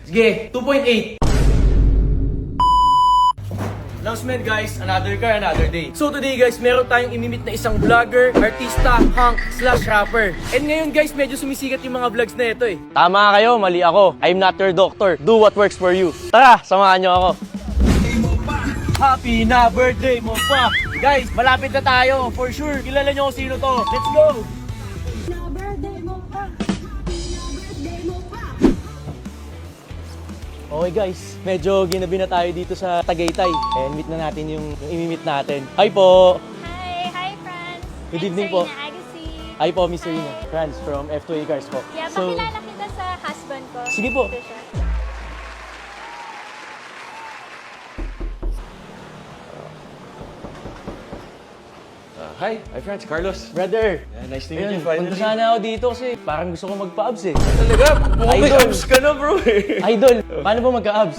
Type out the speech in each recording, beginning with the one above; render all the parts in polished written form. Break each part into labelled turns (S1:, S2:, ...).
S1: Sige, 2.8. Announcement guys, another car, another day. So today guys, meron tayong imimit na isang vlogger, artista, hunk, / rapper. And ngayon guys, medyo sumisikat yung mga vlogs na ito eh. Tama kayo, mali ako. I'm not your doctor. Do what works for you. Tara, samahan nyo ako. Happy na birthday mo pa! Guys, malapit na tayo. For sure, kilala nyo kung sino to. Let's go! Okay guys, medyo ginabi na tayo dito sa Tagaytay. And meet na natin yung imimit natin. Hi po!
S2: Hi friends!
S1: Good
S2: I'm
S1: evening po.
S2: Serena Agassi.
S1: Hi po, Miss Serena. Franz from F2A Cars po.
S2: Yeah, pakilala kita sa husband ko.
S1: Sige po.
S2: Ito siya.
S3: Hi, friends, Carlos.
S1: Brother!
S3: Nice to meet
S1: Ayun,
S3: you finally.
S1: punta sana ako dito kasi parang gusto ko magpa-abs eh.
S3: Talaga? Mukhang may
S1: Idol.
S3: abs ka na, bro eh.
S1: Idol, paano ba magka-abs?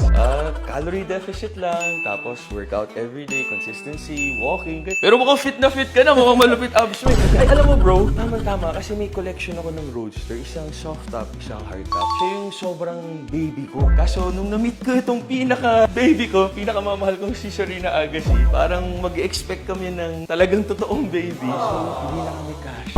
S3: Calorie deficit lang, tapos workout everyday, consistency, walking. Pero mukhang fit na fit ka na, mukhang malupit abs mo eh. Ay, alam mo bro, tama kasi may collection ako ng Roadster, isang soft top, isang hard top. Siya yung sobrang baby ko. Kaso nung na-meet ko itong pinaka-baby ko, pinakamamahal kong si Serena Agassi, parang mag-expect kami ng talagang totoong baby. So, hindi na kami cash.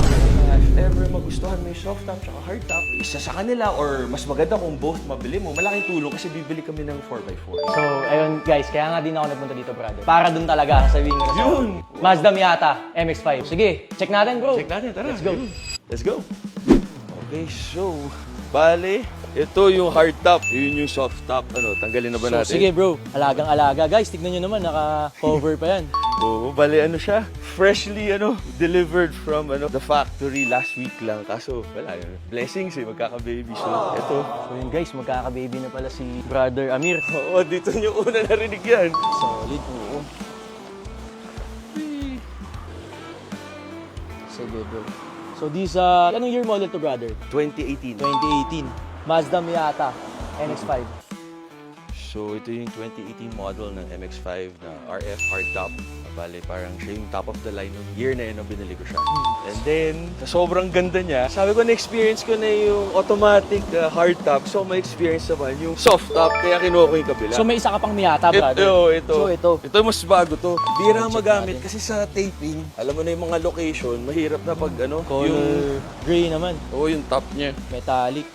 S3: If ever magustuhan mo yung soft top at hard top, isa sa kanila or mas maganda kung both mabili mo, malaking tulong kasi bibili kami ng 4x4.
S1: So, ayun guys, kaya nga din ako nagpunta dito, brother. Para dun talaga, sabihin ko na sa
S3: Yun!
S1: Mazda Miata MX-5. Sige, check natin bro.
S3: Check natin, tara.
S1: Let's go.
S3: Let's go. Okay, so, bale, ito yung hard top, yun yung soft top. Ano, tanggalin na ba
S1: So,
S3: natin?
S1: sige bro, alagang-alaga. Guys, tignan nyo naman, naka-cover pa yan.
S3: Oo, bale ano siya, freshly delivered from the factory last week lang. Kaso, wala yun. Blessings eh, magkaka-baby. So, ito.
S1: So yun guys, magkaka-baby na pala si Brother Amir.
S3: Oo, dito nyo una narinig yan.
S1: Solid, oo. Sige bro. So this, anong year model to brother?
S3: 2018.
S1: 2018. Mazda Miata NX-5.
S3: So, ito yung 2018 model ng MX-5 na RF hardtop. Bale, parang siya yung top of the line ng year na yun nung binili ko siya. And then, sa sobrang ganda niya, sabi ko na-experience ko na yung automatic hardtop. So, ma-experience naman yung soft top, kaya kinuha ko yung kabila.
S1: So may isa ka pang Miata brother?
S3: Ito.
S1: So ito.
S3: Ito mas bago to. Bira
S1: Check
S3: magamit
S1: natin.
S3: kasi sa taping, alam mo na yung mga location, mahirap na pag
S1: Color
S3: yung,
S1: gray naman.
S3: yung top niya.
S1: Metallic.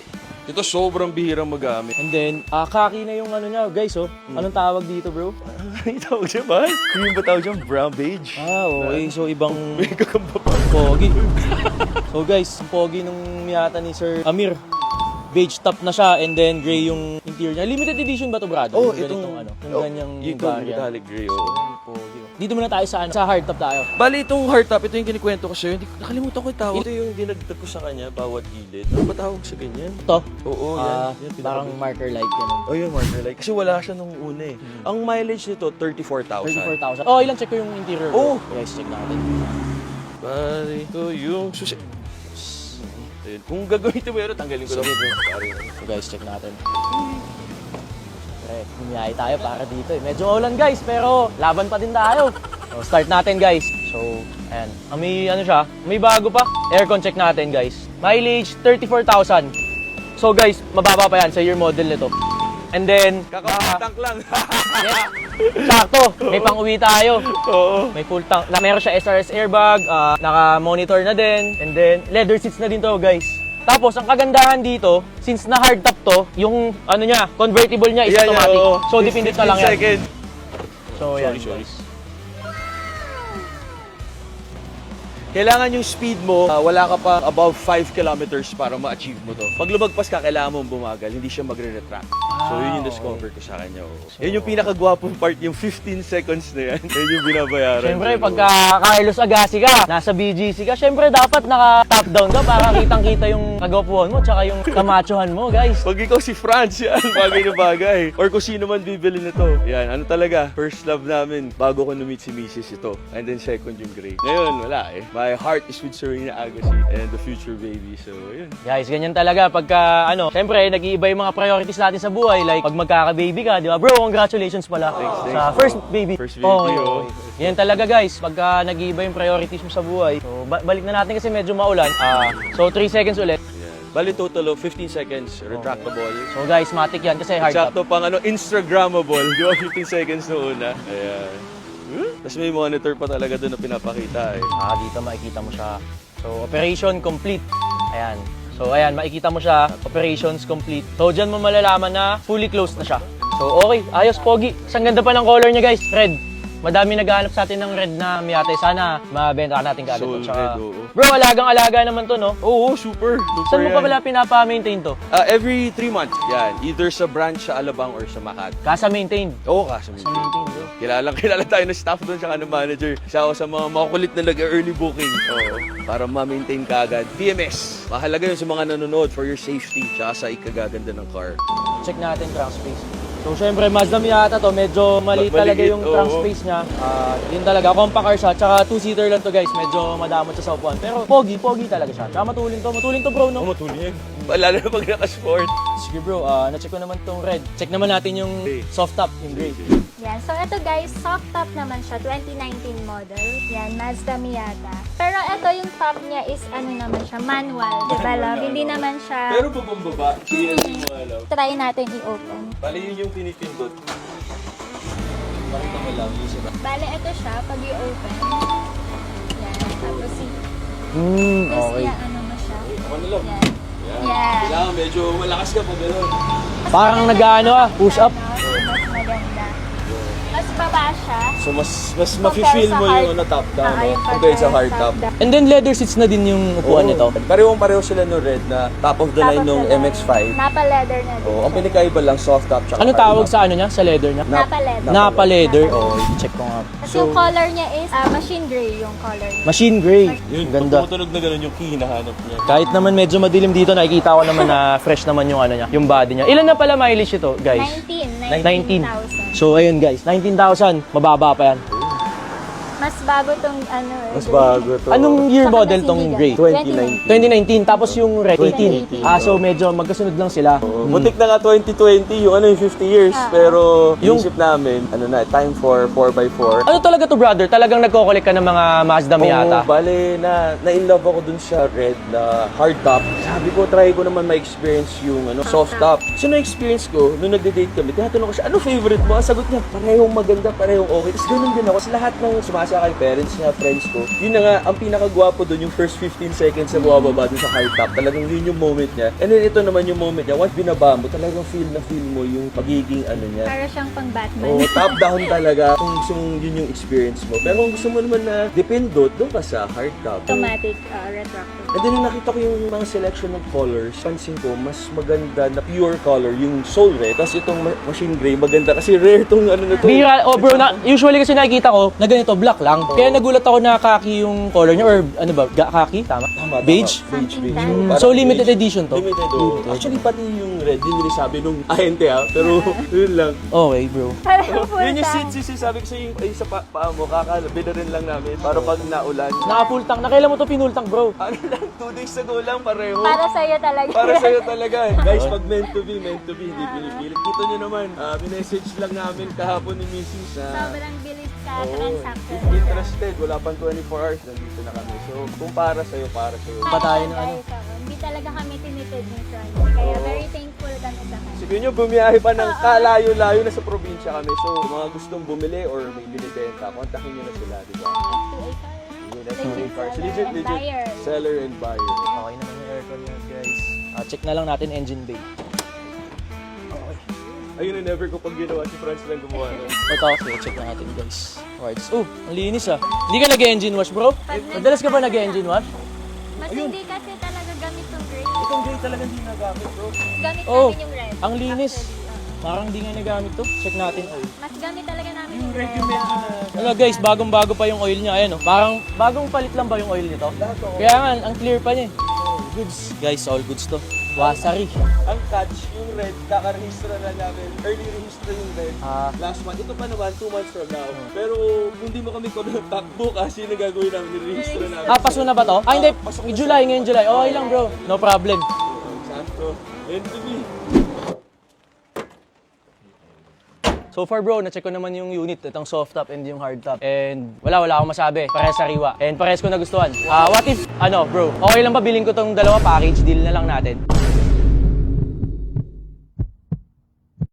S3: Ito sobrang bihirang magamit.
S1: And then, khaki na yung ano niya, guys, oh. Anong tawag dito, bro?
S3: Ano tawag siya ba? Cream ba tawag siya? Brown beige?
S1: Okay. So, ibang
S3: May kakamba pa.
S1: pogi. So, guys, ang pogi nung Miata ni Sir Amir. Beige top na siya and then gray yung interior niya. Limited edition ba to, brother?
S3: Oh,
S1: Yung ganitong
S3: itong
S1: yung ganyang
S3: yung
S1: variant.
S3: metallic gray, oo.
S1: Pogi, oh. Dito muna tayo sa sa hardtop tayo.
S3: Bali, itong hardtop, ito yung kinikwento ko sa'yo. Nakalimutan ko yung tawag. Ito yung dinagdag ko sa kanya, bawat gilid. Ano ba tawag sa ganyan?
S1: Ito,
S3: Oo, yan.
S1: parang marker light ganun.
S3: Oh, yung marker light. Kasi wala siya nung una eh. Ang mileage nito, 34,000.
S1: 34,000. Oh, ilan check ko yung interior.
S3: Oh!
S1: Guys, check natin.
S3: Bali, ito yung susi. Ayun. Kung gagawin ito meron, tanggalin ko lang.
S1: Sige, bro.
S3: Pare.
S1: So guys, check natin. Pre, bumiyahe tayo para dito eh. Medyo maulan guys, pero laban pa din tayo. So, start natin guys. So, ayan. May ano siya, may bago pa. Aircon check natin guys. Mileage, 34,000. So guys, mababa pa yan sa year model nito. And then,
S3: Kakatank lang.
S1: yeah, sakto, may pang-uwi tayo.
S3: Oo.
S1: May full tank. Meron siya SRS airbag, naka-monitor na din, and then leather seats na din to, guys. Tapos, ang kagandahan dito, since na hardtop to, yung ano niya, convertible niya is automatic.
S3: oo.
S1: So, dipindot na lang yan.
S3: Second.
S1: So, yan,
S3: Sorry.
S1: guys.
S3: Kailangan yung speed mo, wala ka pa above 5 kilometers para ma-achieve mo to. Pag lumagpas ka, kailangan mong bumagal, hindi siya magre-retract. So yun yung discover ko sa kanya. Yan yung pinakagwapong part, yung 15 seconds na yan. Yan yung binabayaran.
S1: Siyempre,
S3: ko.
S1: pagka Carlos Agassi ka, nasa BGC ka, siyempre dapat naka-top down ka para kitang-kita yung kagwapuhan mo, tsaka yung kamachohan mo, guys.
S3: Pag ikaw si Franz, yan, bagay na bagay. Or kung sino man bibili nito. Yan, ano talaga, first love namin bago ko na-meet si Mrs. ito. And then second yung Gray. Ngayon, wala eh. My heart is with Serena Agassi and the future baby. So, yun.
S1: Guys, ganyan talaga pagka siyempre nag-iiba yung mga priorities natin sa buhay. Like pag magkaka-baby ka, di ba? Bro, congratulations pala
S3: Thanks.
S1: sa first baby.
S3: First baby,
S1: Okay,
S3: oh.
S1: okay. Ganyan talaga guys, pagka nag-iiba yung priorities mo sa buhay. So, balik na natin kasi medyo maulan. So, 3 seconds ulit.
S3: Yan. Bali total of 15 seconds, retractable.
S1: So guys, matik yan kasi hard top.
S3: Sakto pang Instagrammable. Di ba 15 seconds na una? Ayan. Tapos may monitor pa talaga doon na pinapakita eh.
S1: Dito makikita mo siya. So, operation complete. Ayan. So, ayan, makikita mo siya. Operations complete. So, dyan mo malalaman na fully closed na siya. So, okay. Ayos, pogi. Ang ganda pa ng color niya, guys. Red. Madami naghahanap sa atin ng red na Miyate. Sana mabenta natin kaagad.
S3: Soul red, oo.
S1: Bro, alagang-alaga naman to, no?
S3: Oo, super.
S1: Saan mo pa pala pinapa-maintain to?
S3: Every 3 months. Yan. Either sa branch sa Alabang or sa Makati.
S1: Kasa maintain.
S3: Oo, kaso
S1: Maintain, bro.
S3: Kilala tayo ng staff doon, tsaka ng manager. Isa ako sa mga makukulit na nag-early booking. Oo. Para ma-maintain ka agad. PMS. Mahalaga yun sa mga nanonood for your safety, tsaka sa ikagaganda ng car.
S1: Check natin trunk space. So, syempre, Mazda Miata to. Medyo maliit talaga
S3: Maliit,
S1: yung trunk
S3: oo.
S1: space niya. Yun talaga. Compact car siya. Tsaka 2-seater lang to, guys. Medyo madamot siya sa upuan. Pero pogi talaga siya. Tsaka matulin to. Matulin to, bro, no?
S3: Matulin yan. Lalo na pag naka-sport.
S1: Sige, bro. Na-check ko naman tong red. Check naman natin yung soft top, yung gray.
S2: Yan. So, ito guys, soft top naman siya. 2019 model. Yan, Mazda Miata. Pero ito yung top niya is ano naman siya, manual. Diba, love? Hindi naman siya...
S3: Pero bubong-baba. Sige, mo alam.
S2: Try natin i-open.
S3: Bali yun yung pinipindot. Pakita mo lang yung sila.
S2: Bale, ito siya, pag i-open. Yan. Tapos si...
S1: Okay.
S2: Yan, ano mo siya.
S3: Ako na lang.
S2: Yan. Yan.
S3: Kailangan medyo malakas ka pag gano'n.
S1: Parang nag-ano push up.
S2: Mas maganda. Mas baba siya.
S3: So mas mafe-feel mo yung top down, no? Compared sa hard top.
S1: And then leather seats na din yung upuan nito.
S3: Pareho sila no red na top of the line nung MX-5.
S2: Napa-leather na din.
S3: Ang pinakaiba lang soft top tsaka
S1: Ano
S3: hard
S1: tawag
S3: top.
S1: sa ano niya? Sa leather niya?
S2: Napa-leather.
S1: Napa-leather. Check ko nga.
S2: Kasi yung color niya is machine gray yung color niya.
S1: Machine gray.
S3: Yun,
S1: Ganda.
S3: pag tumutunog na gano'n yung key hinahanap niya.
S1: Kahit naman medyo madilim dito, nakikita ko naman na fresh naman yung ano niya, yung body niya. Ilan na pala mileage ito, guys?
S2: 19,000.
S1: So ayun guys, 19,000. Mababa pa yan.
S2: Mas bago tong ano eh.
S3: Mas bago to.
S1: Anong year
S2: Saka
S1: model
S2: mas
S1: tong
S2: hindi
S1: gray?
S3: 2019.
S1: 2019, tapos yung red 18.
S2: 2018.
S1: So medyo magkasunod lang sila.
S3: Butik na nga 2020, yung ano yung 50 years. Pero
S1: Yung-
S3: yung isip namin, ano na, time for 4x4.
S1: Ano talaga to brother? Talagang nagko-collect ka ng mga Mazda Miata?
S3: Oo, bale, na-in love ako dun sa red na hard top. Sabi ko, try ko naman ma-experience yung soft top. So, na-experience ko, nung nagde-date kami, tinatanong ko siya, ano favorite mo? Ang sagot niya, parehong maganda, parehong okay. Tapos ganun din ako. Sa lahat ng sumasakay, parents niya, friends ko, yun na nga, ang pinakagwapo dun, yung first 15 seconds na bumababa dun sa hard top. Talagang yun yung moment niya. And then, ito naman yung moment niya. Once binaba mo, talagang feel mo yung pagiging ano niya.
S2: Para siyang pang Batman.
S3: Oo, top down talaga kung gusto mong yun yung experience mo. Pero kung gusto mo naman na dependot, doon ka sa hard top.
S2: Automatic retractor.
S3: And then nung nakita ko yung mga selection ng colors, pansin ko, mas maganda na pure color, yung soul red. Tapos itong machine gray, maganda kasi rare tong ano na to.
S1: Bira, bro, usually kasi nakikita ko na ganito, black lang. Kaya nagulat ako na khaki yung color niya, or ano ba, khaki? Tama?
S3: Tama,
S1: Beige?
S3: Beige, beige.
S2: Mm,
S3: Parang
S1: So limited
S3: beige.
S1: edition to?
S3: Limited, oh. Actually, pati yung red, din nila sabi nung ahente pero yun lang.
S1: Okay, bro.
S2: Parang full
S3: Yun yung
S2: tank.
S3: seat, sabi ko sa'yo, yung sa paa mo, kakalabidarin lang namin para pag naulan.
S1: Naka-full tank. Nakailan mo to pinul tank, bro?
S3: Ano lang, 2 days ago lang, pareho.
S2: Para sa'yo talaga.
S3: Para sa'yo talaga. Guys, pag meant to be, hindi pinipilit. Dito nyo naman, minessage lang namin kahapon ni Mrs. na
S2: Sobrang bilis ka,
S3: Oo,
S2: transaction.
S3: if interested, wala pang 24 hours, nandito na kami. So, kung para sa'yo, para sa'yo.
S1: Pa tayo ng ano?
S2: Guys, hindi talaga kami tinipid ni Frank. Kaya very thankful kami sa kanya.
S3: Sige nyo, bumiyahe pa ng kalayo-layo na sa probinsya kami. So, mga gustong bumili or may binibenta, kontakin nyo na sila, di ba?
S2: FTA car.
S3: Yun, FTA cars.
S2: Seller and buyer.
S3: Seller and buyer.
S1: Okay naman yung aircon niya, guys. Check na lang natin engine bay.
S3: Ayun na, never ko pag ginawa si Franz lang gumawa. No?
S1: Ito, okay, check na natin, guys. Alright. Oh, ang linis ah. Hindi ka nag-engine wash, bro? Madalas ka ba nag-engine wash?
S2: Mas hindi kasi talaga gamit yung gray.
S3: Itong gray talaga hindi nagamit, bro.
S2: Gamit
S1: Oh,
S2: namin yung red.
S1: ang linis.
S2: Actually,
S1: Parang hindi nga nagamit to. Check natin oil.
S2: mas gamit talaga namin yung red.
S1: Wala guys, bagong-bago pa yung oil niya. Ayan oh. Parang bagong palit lang ba yung oil nito? Kaya nga, ang clear pa niya. Goods. Guys, all goods to. Wasari.
S3: Ang catch, yung red, kakarehistro na namin. Early register yung red. Last month. Ito pa naman, 2 months from now. Pero kung di mo kami contact bukas, yun ang gagawin namin, nirehistro namin.
S1: Paso na ba to? Hindi. July, ngayon July. Okay lang bro. No problem.
S3: Sakto. Meant to be.
S1: So far bro, na-check ko naman yung unit, itong soft top and yung hard top. And wala akong masabi. Parehas sariwa. And parehas ko nagustuhan. What if, bro, okay lang ba bilhin ko tong dalawa package? Deal na lang natin.